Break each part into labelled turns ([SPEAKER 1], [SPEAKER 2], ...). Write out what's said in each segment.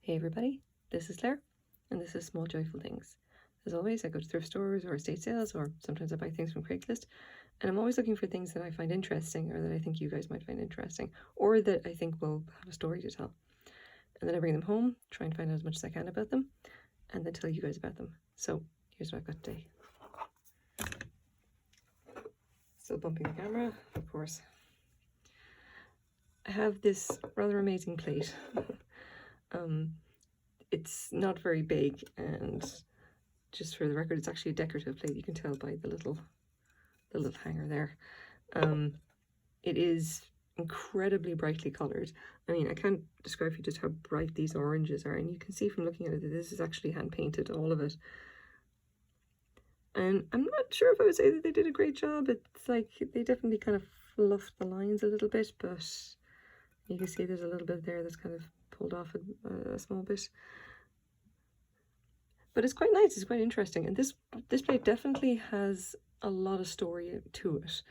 [SPEAKER 1] Hey everybody, this is Claire, and this is Small Joyful Things. As always, I go to thrift stores or estate sales, or sometimes I buy things from Craigslist, and I'm always looking for things that I find interesting, or that I think you guys might find interesting, or that I think will have a story to tell. And then I bring them home, try and find out as much as I can about them, and then tell you guys about them. So here's what I've got today. Still bumping the camera, of course. I have this rather amazing plate. It's not very big, and just for the record, it's actually a decorative plate. You can tell by the little hanger there. It is incredibly brightly coloured. I mean, I can't describe for you just how bright these oranges are, and you can see from looking at it that this is actually hand painted, all of it. And I'm not sure if I would say that they did a great job. It's like they definitely kind of fluffed the lines a little bit, but you can see there's a little bit there that's kind of pulled off a small bit. But it's quite nice, it's quite interesting, and this plate definitely has a lot of story to it.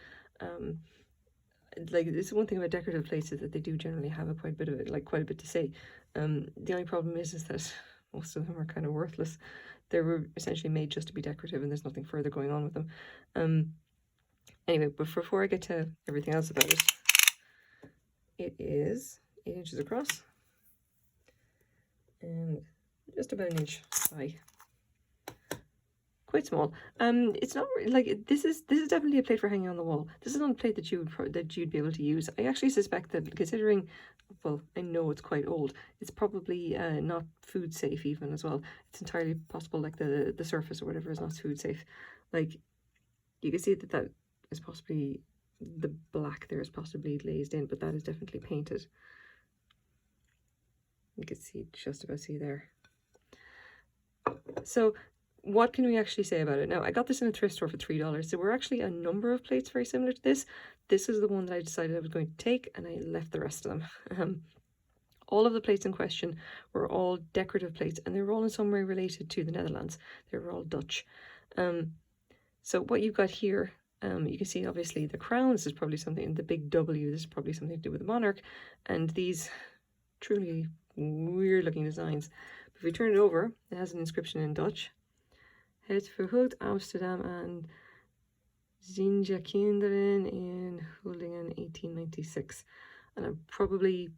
[SPEAKER 1] Like, this is one thing about decorative plates, is that they do generally have quite a bit to say. The only problem is that most of them are kind of worthless. They were essentially made just to be decorative, and there's nothing further going on with them. Anyway, but before I get to everything else about it, it is 8 inches across and just about an inch high. Quite small. It's not like this is definitely a plate for hanging on the wall. This is not a plate that you'd be able to use. I actually suspect that, considering, well, I know it's quite old, it's probably not food safe even as well. It's entirely possible, like the surface or whatever is not food safe. Like, you can see that is possibly, the black there is possibly glazed in, but that is definitely painted. You can just about see there. So what can we actually say about it? Now, I got this in a thrift store for $3. There were actually a number of plates very similar to this. This is the one that I decided I was going to take, and I left the rest of them. All of the plates in question were all decorative plates, and they were all in some way related to the Netherlands. They were all Dutch. So what you've got here, you can see obviously the crown. This is probably something, the big W, this is probably something to do with the monarch, and these truly weird looking designs. But if we turn it over, it has an inscription in Dutch. Het verhult Amsterdam aan Zinja Kinderen in Hulingen 1896. And I probably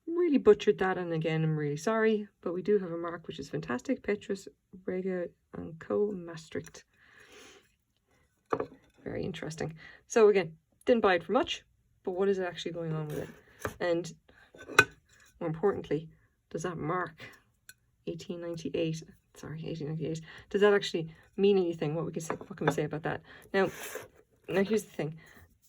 [SPEAKER 1] really butchered that, and again, I'm really sorry, but we do have a mark which is fantastic. Petrus Regout Co, Maastricht. Very interesting. So again, didn't buy it for much, but what is actually going on with it? And more importantly, does that mark 1898, does that actually mean anything? What can we say about that? Now here's the thing.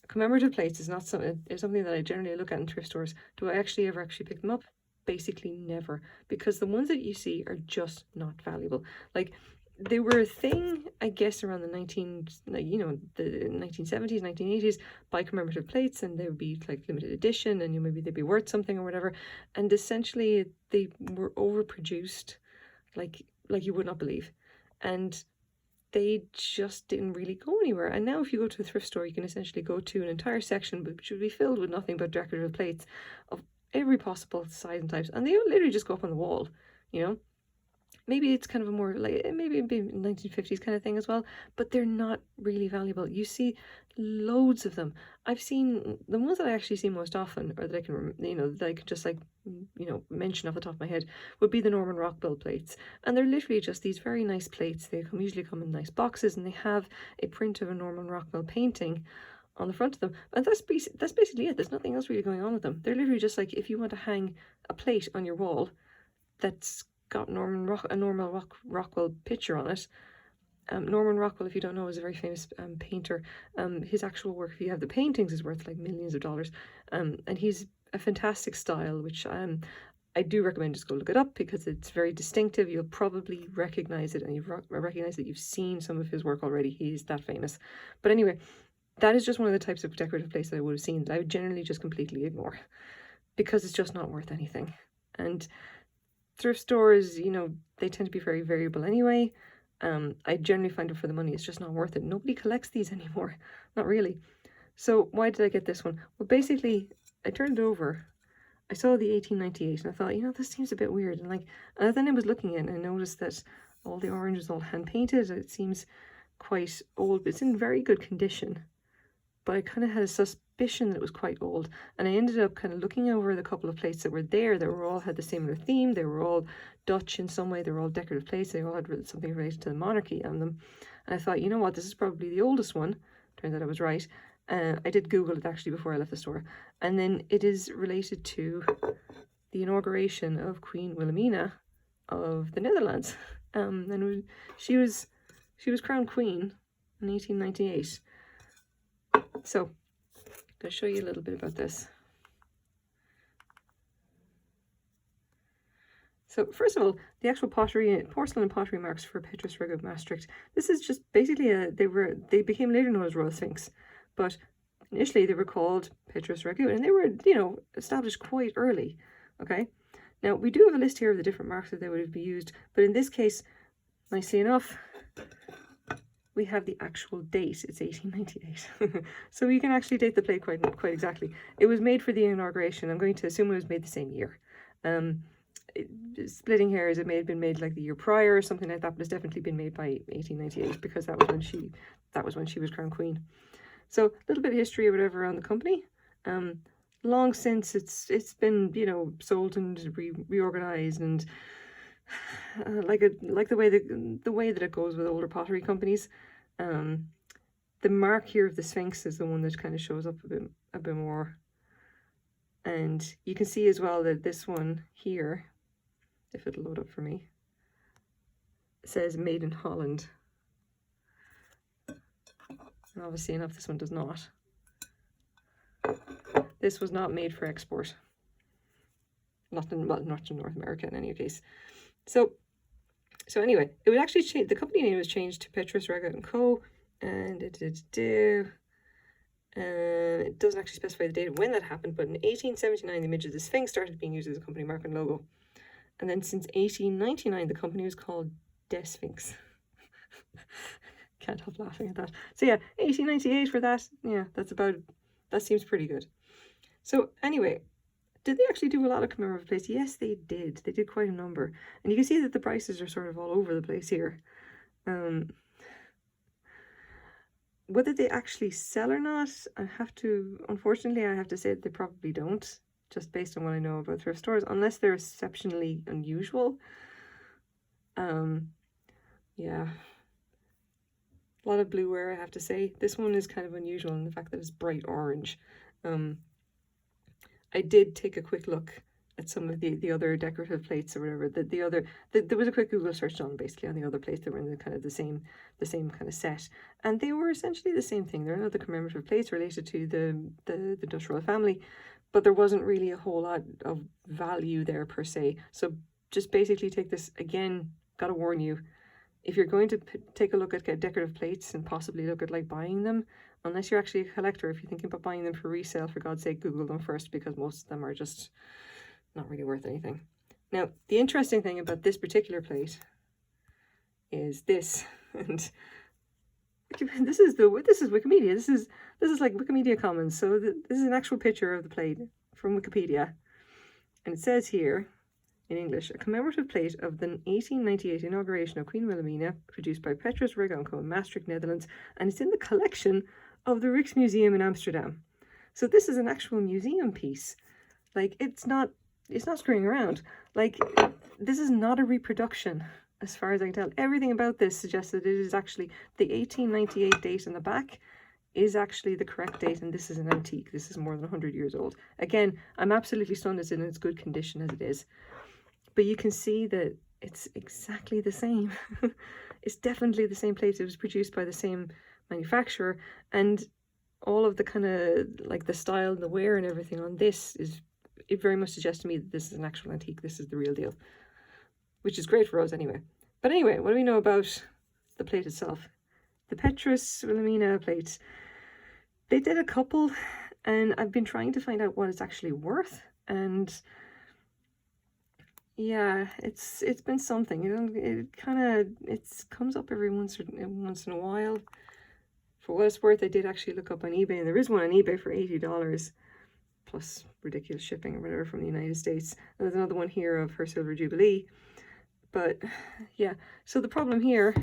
[SPEAKER 1] Commemorative plates is not something that I generally look at in thrift stores. Do I ever pick them up? Basically never, because the ones that you see are just not valuable. Like, they were a thing, I guess, around the 1970s, 1980s, buy commemorative plates, and they would be like limited edition, and maybe they'd be worth something or whatever. And essentially, they were overproduced, like you would not believe, and they just didn't really go anywhere. And now, if you go to a thrift store, you can essentially go to an entire section which would be filled with nothing but decorative plates of every possible size and types, and they literally just go up on the wall, Maybe it's kind of a more, like, maybe it'd be 1950s kind of thing as well, but they're not really valuable. You see loads of them. I've seen, the ones that I actually see most often, or that I can, that I could just mention off the top of my head, would be the Norman Rockwell plates. And they're literally just these very nice plates. They usually come in nice boxes, and they have a print of a Norman Rockwell painting on the front of them. And that's basically it. There's nothing else really going on with them. They're literally just like, if you want to hang a plate on your wall that's got a Norman Rockwell picture on it. Norman Rockwell, if you don't know, is a very famous painter. His actual work, if you have the paintings, is worth like millions of dollars. And he's a fantastic style, which I do recommend just go look it up, because it's very distinctive. You'll probably recognize it, and you recognize that you've seen some of his work already. He's that famous. But anyway, that is just one of the types of decorative plates that I would have seen that I would generally just completely ignore, because it's just not worth anything. And thrift stores, they tend to be very variable anyway. I generally find it for the money, it's just not worth it. Nobody collects these anymore, not really. So why did I get this one? Well, basically, I turned it over, I saw the 1898 and I thought, you know, this seems a bit weird. And then I was looking at it and I noticed that all the orange is all hand painted. It seems quite old, but it's in very good condition. But I kind of had a suspicion that it was quite old. And I ended up kind of looking over the couple of plates that were there that were all had the similar theme. They were all Dutch in some way. They were all decorative plates. They all had something related to the monarchy on them. And I thought, you know what, this is probably the oldest one. Turns out I was right. I did Google it actually before I left the store. And then it is related to the inauguration of Queen Wilhelmina of the Netherlands. And she was crowned queen in 1898. So I'm going to show you a little bit about this. So first of all, the actual porcelain and pottery marks for Petrus Regout Maastricht. This is just basically they became later known as Royal Sphinx, but initially they were called Petrus Regout, and they were, you know, established quite early. Okay, now we do have a list here of the different marks that they would have used, but in this case, nicely enough, we have the actual date. It's 1898. So you can actually date the plate quite exactly. It was made for the inauguration. I'm going to assume it was made the same year. Splitting hairs, it may have been made like the year prior or something like that, but it's definitely been made by 1898 because that was when she was crowned queen. So a little bit of history or whatever around the company. Long since it's been, you know, sold and reorganized, and like the way that it goes with older pottery companies. The mark here of the Sphinx is the one that kind of shows up a bit more, and you can see as well that this one here, if it'll load up for me, says made in Holland, and obviously enough this one does not. This was not made for export, not in North America in any case. So anyway, it was actually changed. The company name was changed to Petrus Regout Co, and it doesn't actually specify the date when that happened, but in 1879 the image of the Sphinx started being used as a company mark and logo, and then since 1899 the company was called De Sphinx. Can't help laughing at that. So yeah, 1898 for that. Yeah, that seems pretty good. So anyway, did they actually do a lot of commemorative plates? Yes, they did. They did quite a number. And you can see that the prices are sort of all over the place here. Whether they actually sell or not, unfortunately, I have to say that they probably don't, just based on what I know about thrift stores, unless they're exceptionally unusual. Yeah. A lot of blueware, I have to say. This one is kind of unusual in the fact that it's bright orange. I did take a quick look at some of the other decorative plates or whatever. There was a quick Google search on basically on the other plates that were in the same kind of set, and they were essentially the same thing. They're another commemorative plates related to the Dutch royal family, but there wasn't really a whole lot of value there per se. So just basically take this again. Gotta warn you, if you're going to take a look at decorative plates and possibly look at like buying them, unless you're actually a collector, if you're thinking about buying them for resale, for God's sake, Google them first, because most of them are just not really worth anything. Now, the interesting thing about this particular plate is this, and this is Wikimedia. This is like Wikimedia Commons. So this is an actual picture of the plate from Wikipedia, and it says here in English, a commemorative plate of the 1898 inauguration of Queen Wilhelmina, produced by Petrus Regout Co in Maastricht, Netherlands, and it's in the collection of the Rijksmuseum in Amsterdam. So this is an actual museum piece. Like, it's not screwing around. Like, this is not a reproduction, as far as I can tell. Everything about this suggests that it is actually the 1898 date in the back is actually the correct date, and this is an antique. This is more than 100 years old. Again, I'm absolutely stunned it's in its good condition as it is. But you can see that it's exactly the same. It's definitely the same plate. It was produced by the same manufacturer, and all of the kind of like the style and the wear and everything on this it very much suggests to me that this is an actual antique. This is the real deal, which is great for us anyway. But anyway, what do we know about the plate itself? The Petrus Wilhelmina plates, they did a couple, and I've been trying to find out what it's actually worth, and yeah, it's been something. It comes up every once in a while. For what it's worth, I did actually look up on eBay, and there is one on eBay for $80. plus ridiculous shipping or whatever from the United States. And there's another one here of her Silver Jubilee. But yeah, so the problem here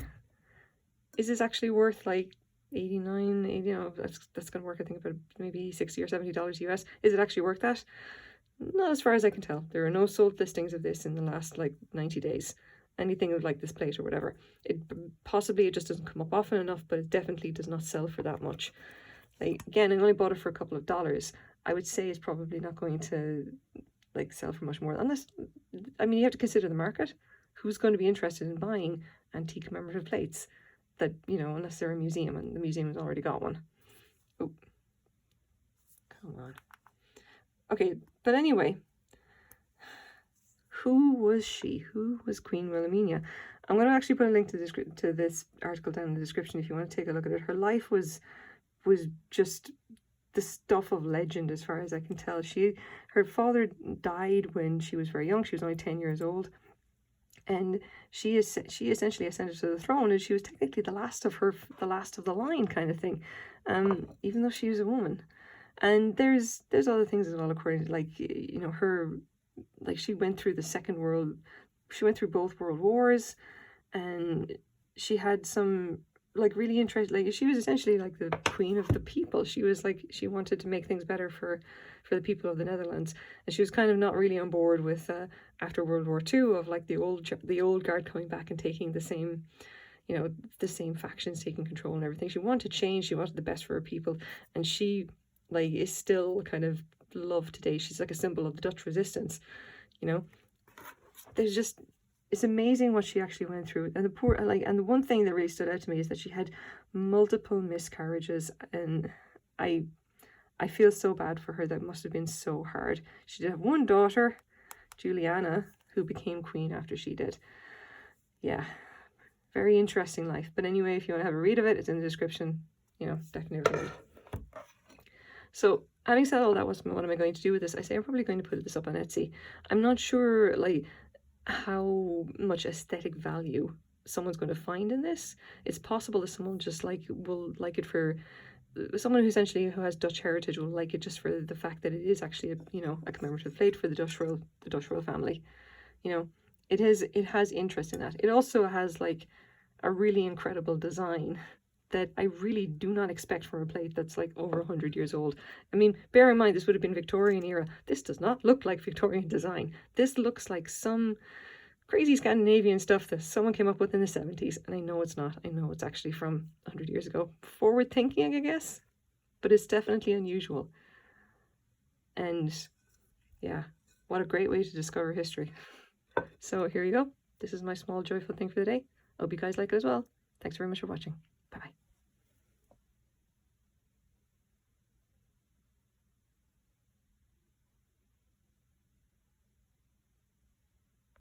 [SPEAKER 1] is this actually worth like 89, 80, you know, that's going to work, I think, about maybe $60 or $70 US. Is it actually worth that? Not as far as I can tell. There are no sold listings of this in the last like 90 days. Anything of like this plate or whatever. Possibly it just doesn't come up often enough, but it definitely does not sell for that much. Like, again, I only bought it for a couple of dollars. I would say it's probably not going to like sell for much more, unless, I mean, you have to consider the market. Who's going to be interested in buying antique commemorative plates that, you know, unless they're a museum, and the museum has already got one. Oh, come on. Okay, but anyway, who was she? Who was Queen Wilhelmina? I'm going to actually put a link to this article down in the description if you want to take a look at it. Her life was just the stuff of legend, as far as I can tell. Her father died when she was very young. She was only 10 years old, and she essentially ascended to the throne, and she was technically the last of the line, kind of thing, even though she was a woman. And there's other things as well, according to, like, you know, her, like, she went through both world wars, and she had some like really interesting, like, she was essentially like the queen of the people. She was like, she wanted to make things better for the people of the Netherlands, and she was kind of not really on board with after World War II of like the old guard coming back and taking the same, you know, the same factions taking control and everything. She wanted change. She wanted the best for her people, and she like is still kind of loved today. She's like a symbol of the Dutch resistance, you know. There's just, it's amazing what she actually went through. And the one thing that really stood out to me is that she had multiple miscarriages, and I feel so bad for her. That must have been so hard. She did have one daughter, Juliana, who became queen after she did. Yeah, very interesting life. But anyway, if you want to have a read of it, it's in the description. You know, definitely read. So, having said all that, what am I going to do with this? I say I'm probably going to put this up on Etsy. I'm not sure, like, how much aesthetic value someone's going to find in this. It's possible that someone just will like it for someone who essentially has Dutch heritage will like it just for the fact that it is actually a commemorative plate for the Dutch royal family. You know, it has interest in that. It also has like a really incredible design that I really do not expect from a plate that's like over 100 years old. I mean, bear in mind, this would have been Victorian era. This does not look like Victorian design. This looks like some crazy Scandinavian stuff that someone came up with in the 70s. And I know it's not. I know it's actually from 100 years ago. Forward thinking, I guess. But it's definitely unusual. And yeah, what a great way to discover history. So here you go. This is my small joyful thing for the day. I hope you guys like it as well. Thanks very much for watching. Bye-bye.